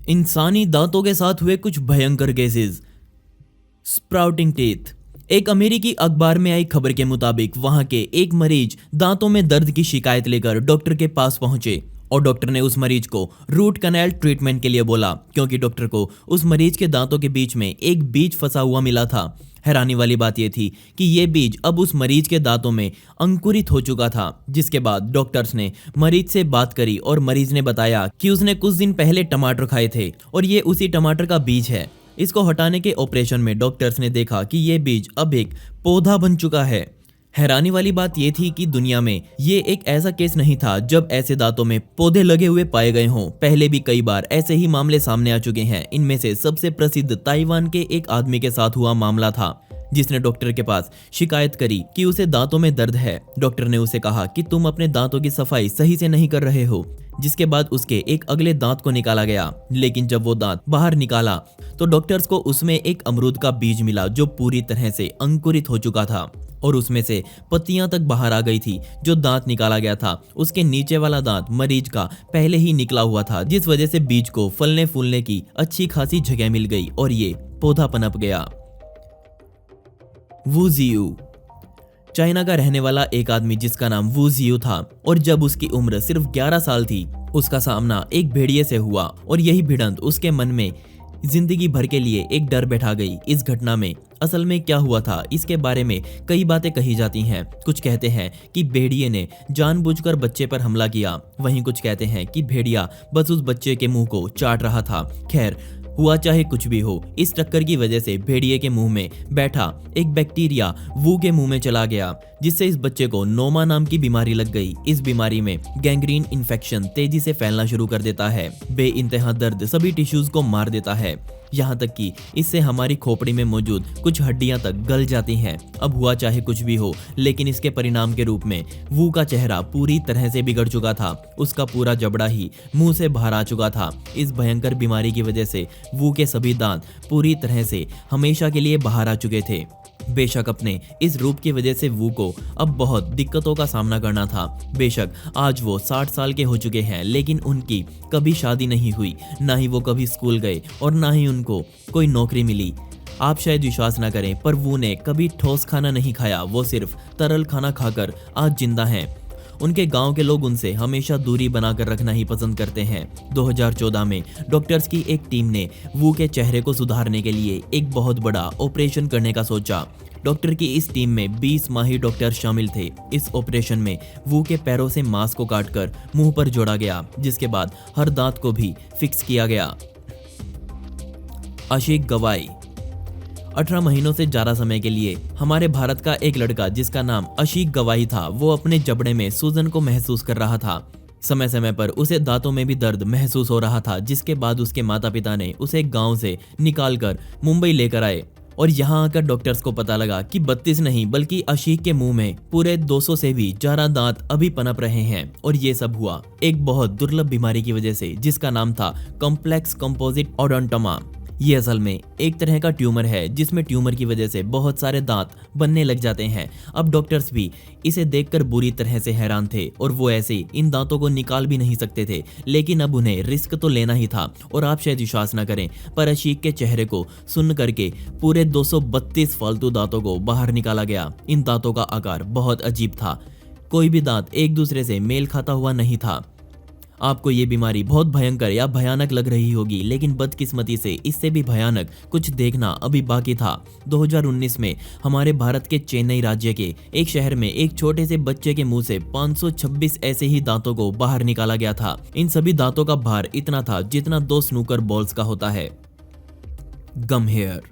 इंसानी दांतों के साथ हुए कुछ भयंकर केसेस। Sprouting teeth. एक अमेरिकी अखबार में आई खबर के मुताबिक वहां के एक मरीज दांतों में दर्द की शिकायत लेकर डॉक्टर के पास पहुंचे और डॉक्टर ने उस मरीज को रूट कैनाल ट्रीटमेंट के लिए बोला क्योंकि डॉक्टर को उस मरीज के दांतों के बीच में एक बीज फंसा हुआ मिला था। हैरानी वाली बात यह थी कि यह बीज अब उस मरीज के दांतों में अंकुरित हो चुका था। जिसके बाद डॉक्टर्स ने मरीज से बात करी और मरीज ने बताया कि उसने कुछ दिन पहले टमाटर खाए थे और ये उसी टमाटर का बीज है। इसको हटाने के ऑपरेशन में डॉक्टर्स ने देखा कि यह बीज अब एक पौधा बन चुका है। हैरानी वाली बात यह थी कि दुनिया में ये एक ऐसा केस नहीं था जब ऐसे दांतों में पौधे लगे हुए पाए गए हों। पहले भी कई बार ऐसे ही मामले सामने आ चुके हैं। इनमें से सबसे प्रसिद्ध ताइवान के एक आदमी के साथ हुआ मामला था जिसने डॉक्टर के पास शिकायत करी कि उसे दांतों में दर्द है। डॉक्टर ने उसे कहा कि तुम अपने दांतों की सफाई सही से नहीं कर रहे हो। जिसके बाद उसके एक अगले दांत को निकाला गया, लेकिन जब वो दांत बाहर निकाला तो डॉक्टर्स को उसमें एक अमरूद का बीज मिला जो पूरी तरह से अंकुरित हो चुका था और उसमें से पत्तियां तक बाहर आ गई थी। जो दांत निकाला गया था उसके नीचे वाला दांत मरीज का पहले ही निकला हुआ था, जिस वजह से बीज को फलने फूलने की अच्छी खासी जगह मिल गई और ये पौधा पनप गया। वू जियू। चाइना का रहने वाला एक आदमी जिसका नाम वू जियू था और जब उसकी उम्र सिर्फ 11 साल थी उसका सामना एक भेड़िए से हुआ और यही भिड़ंत उसके मन में जिंदगी भर के लिए एक डर बैठा गई। इस घटना में असल में क्या हुआ था इसके बारे में कई बातें कही जाती हैं। कुछ कहते हैं कि भेड़िए ने जानबूझकर बच्चे पर हमला किया, वहीं कुछ कहते हैं कि भेड़िया बस उस बच्चे के मुंह को चाट रहा था। खैर हुआ चाहे कुछ भी हो, इस टक्कर की वजह से भेड़िए के मुंह में बैठा एक बैक्टीरिया वू के मुंह में चला गया जिससे इस बच्चे को नोमा नाम की बीमारी लग गई। इस बीमारी में गैंग्रीन इन्फेक्शन तेजी से फैलना शुरू कर देता है। बेइंतहा दर्द सभी टिश्यूज को मार देता है, यहाँ तक कि इससे हमारी खोपड़ी में मौजूद कुछ हड्डियां तक गल जाती हैं। अब हुआ चाहे कुछ भी हो, लेकिन इसके परिणाम के रूप में वू का चेहरा पूरी तरह से बिगड़ चुका था। उसका पूरा जबड़ा ही मुंह से बाहर आ चुका था। इस भयंकर बीमारी की वजह से वू के सभी दांत पूरी तरह से हमेशा के लिए बाहर आ चुके थे। बेशक अपने इस रूप की वजह से वू को अब बहुत दिक्कतों का सामना करना था। बेशक आज वो 60 साल के हो चुके हैं, लेकिन उनकी कभी शादी नहीं हुई, ना ही वो कभी स्कूल गए और ना ही उनको कोई नौकरी मिली। आप शायद विश्वास ना करें पर वू ने कभी ठोस खाना नहीं खाया, वो सिर्फ तरल खाना खाकर आज जिंदा हैं। उनके गांव के लोग उनसे हमेशा दूरी बनाकर रखना ही पसंद करते हैं। 2014 में डॉक्टर्स की एक टीम ने वू के चेहरे को सुधारने के लिए एक बहुत बड़ा ऑपरेशन करने का सोचा। डॉक्टर की इस टीम में 20 माहिर डॉक्टर शामिल थे। इस ऑपरेशन में वू के पैरों से मांस को काटकर मुंह पर जोड़ा गया, जिसके बाद हर दांत को भी फिक्स किया गया। आशिक गवाई। 18 महीनों से ज्यादा समय के लिए हमारे भारत का एक लड़का जिसका नाम आशिक गवाही था, वो अपने जबड़े में सूजन को महसूस कर रहा था। समय समय पर उसे दांतों में भी दर्द महसूस हो रहा था, जिसके बाद उसके माता पिता ने उसे गांव से निकालकर मुंबई लेकर आए और यहाँ आकर डॉक्टर्स को पता लगा कि 32 नहीं बल्कि आशिक के मुंह में पूरे 200 से भी ज्यादा दांत अभी पनप रहे हैं। और ये सब हुआ एक बहुत दुर्लभ बीमारी की वजह से जिसका नाम था कॉम्प्लेक्स कंपोजिट ओडोंटोमा। ये असल में एक तरह का ट्यूमर है जिसमें ट्यूमर की वजह से बहुत सारे दांत बनने लग जाते हैं। अब डॉक्टर्स भी इसे देखकर बुरी तरह से हैरान थे और वो ऐसे इन दांतों को निकाल भी नहीं सकते थे, लेकिन अब उन्हें रिस्क तो लेना ही था। और आप शायद विश्वास ना करें पर आशिक के चेहरे को सुन करके पूरे 232 फालतू दांतों को बाहर निकाला गया। इन दांतों का आकार बहुत अजीब था, कोई भी दांत एक दूसरे से मेल खाता हुआ नहीं था। आपको ये बीमारी बहुत भयंकर या भयानक लग रही होगी, लेकिन बदकिस्मती से इससे भी भयानक कुछ देखना अभी बाकी था। 2019 में हमारे भारत के चेन्नई राज्य के एक शहर में एक छोटे से बच्चे के मुंह से 526 ऐसे ही दांतों को बाहर निकाला गया था। इन सभी दांतों का भार इतना था जितना 2 स्नूकर बॉल्स का होता है। गम हेयर।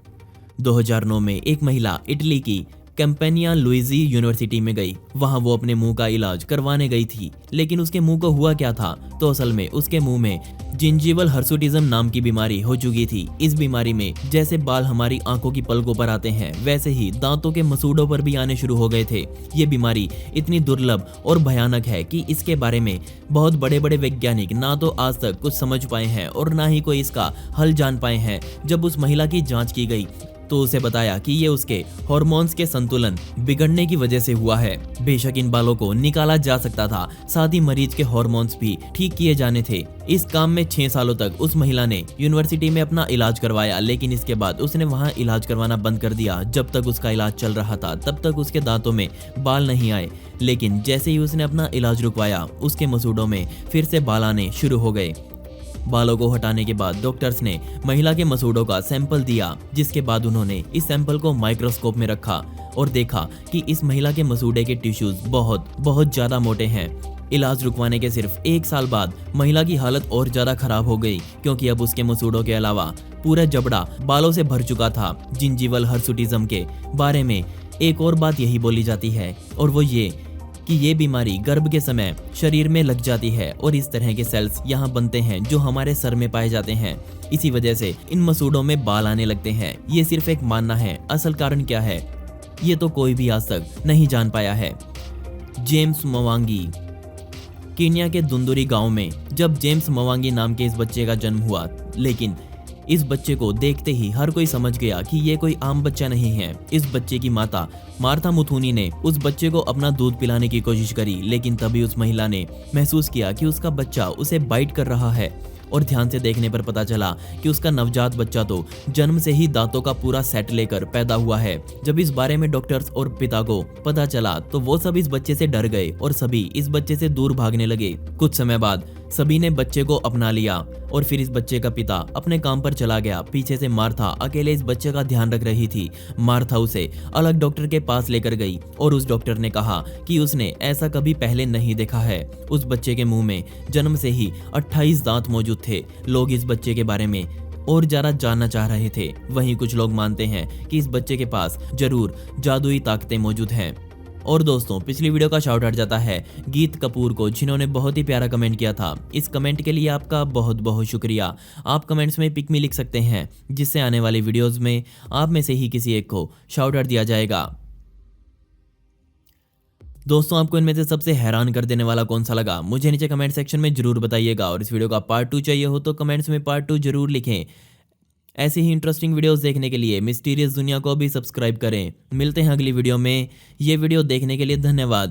2009 में एक महिला इटली की कैंपेनिया लुइजी यूनिवर्सिटी में गई। वहां वो अपने मुंह का इलाज करवाने गई थी, लेकिन उसके मुंह को हुआ क्या था तो असल में उसके मुंह में जिंजीवल हर्सुटिज्म नाम की बीमारी हो चुकी थी। इस बीमारी में जैसे बाल हमारी आंखों की पलकों पर आते हैं, वैसे ही दांतों के मसूड़ों पर भी आने शुरू हो गए थे। ये बीमारी इतनी दुर्लभ और भयानक है कि इसके बारे में बहुत बड़े बड़े वैज्ञानिक ना तो आज तक कुछ समझ पाए हैं और ना ही कोई इसका हल जान पाए हैं। जब उस महिला की जांच की गई तो उसे बताया कि ये उसके हार्मोन्स के संतुलन बिगड़ने की वजह से हुआ है। बेशक इन बालों को निकाला जा सकता था, साथ ही मरीज के हार्मोन्स भी ठीक किए जाने थे। इस काम में 6 सालों तक उस महिला ने यूनिवर्सिटी में अपना इलाज करवाया, लेकिन इसके बाद उसने वहां इलाज करवाना बंद कर दिया। जब तक उसका इलाज चल रहा था तब तक उसके दांतों में बाल नहीं आए, लेकिन जैसे ही उसने अपना इलाज रुकवाया उसके मसूड़ों में फिर से बाल आने शुरू हो गए। बालों को हटाने के बाद डॉक्टर्स ने महिला के मसूड़ों का सैंपल दिया, जिसके बाद उन्होंने इस सैंपल को माइक्रोस्कोप में रखा और देखा कि इस महिला के मसूड़े के टिश्यूज बहुत ज्यादा मोटे हैं। इलाज रुकवाने के सिर्फ 1 साल बाद महिला की हालत और ज्यादा खराब हो गई, क्योंकि अब उसके मसूड़ों के अलावा पूरा जबड़ा बालों से भर चुका था। जिंजीवल हर्सुटिज्म के बारे में एक और बात यही बोली जाती है, और वो ये कि ये बीमारी गर्भ के समय शरीर में लग जाती है और इस तरह के सेल्स यहाँ बनते हैं जो हमारे सर में पाए जाते हैं। इसी वजह से इन मसूड़ों में बाल आने लगते हैं। ये सिर्फ एक मानना है, असल कारण क्या है ये तो कोई भी आज तक नहीं जान पाया है। जेम्स मवांगी। कीनिया के दुंदुरी गांव में जब जेम्स मवांगी नाम के इस बच्चे का जन्म हुआ, लेकिन इस बच्चे को देखते ही हर कोई समझ गया कि ये कोई आम बच्चा नहीं है। इस बच्चे की माता मार्था मुथुनी ने उस बच्चे को अपना दूध पिलाने की कोशिश करी, लेकिन तभी उस महिला ने महसूस किया कि उसका बच्चा उसे बाइट कर रहा है, और ध्यान से देखने पर पता चला कि उसका नवजात बच्चा तो जन्म से ही दांतों का पूरा सेट लेकर पैदा हुआ है। जब इस बारे में डॉक्टर्स और पिता को पता चला तो वो सब इस बच्चे से डर गए और सभी इस बच्चे से दूर भागने लगे। कुछ समय बाद सभी ने बच्चे को अपना लिया और फिर इस बच्चे का पिता अपने काम पर चला गया। पीछे से मार्था अकेले इस बच्चे का ध्यान रख रही थी। मार्था उसे अलग डॉक्टर के पास लेकर गई और उस डॉक्टर ने कहा कि उसने ऐसा कभी पहले नहीं देखा है। उस बच्चे के मुंह में जन्म से ही 28 दांत मौजूद थे। लोग इस बच्चे के बारे में और ज्यादा जानना चाह रहे थे। वहीं कुछ लोग मानते हैं कि इस बच्चे के पास जरूर जादुई ताकतें मौजूद हैं। और दोस्तों, पिछली वीडियो का शाउट आउट जाता है गीत कपूर को, जिन्होंने बहुत ही प्यारा कमेंट किया था। इस कमेंट के लिए आपका बहुत बहुत शुक्रिया। आप कमेंट्स में पिक मी लिख सकते हैं, जिससे आने वाली वीडियोस में आप में से ही किसी एक को शाउट आउट दिया जाएगा। दोस्तों, आपको इनमें से सबसे हैरान कर देने वाला कौन सा लगा मुझे नीचे कमेंट सेक्शन में जरूर बताइएगा, और इस वीडियो का पार्ट 2 चाहिए हो तो कमेंट्स में पार्ट 2 जरूर लिखें। ऐसे ही इंटरेस्टिंग वीडियोस देखने के लिए मिस्टीरियस दुनिया को भी सब्सक्राइब करें। मिलते हैं अगली वीडियो में। ये वीडियो देखने के लिए धन्यवाद।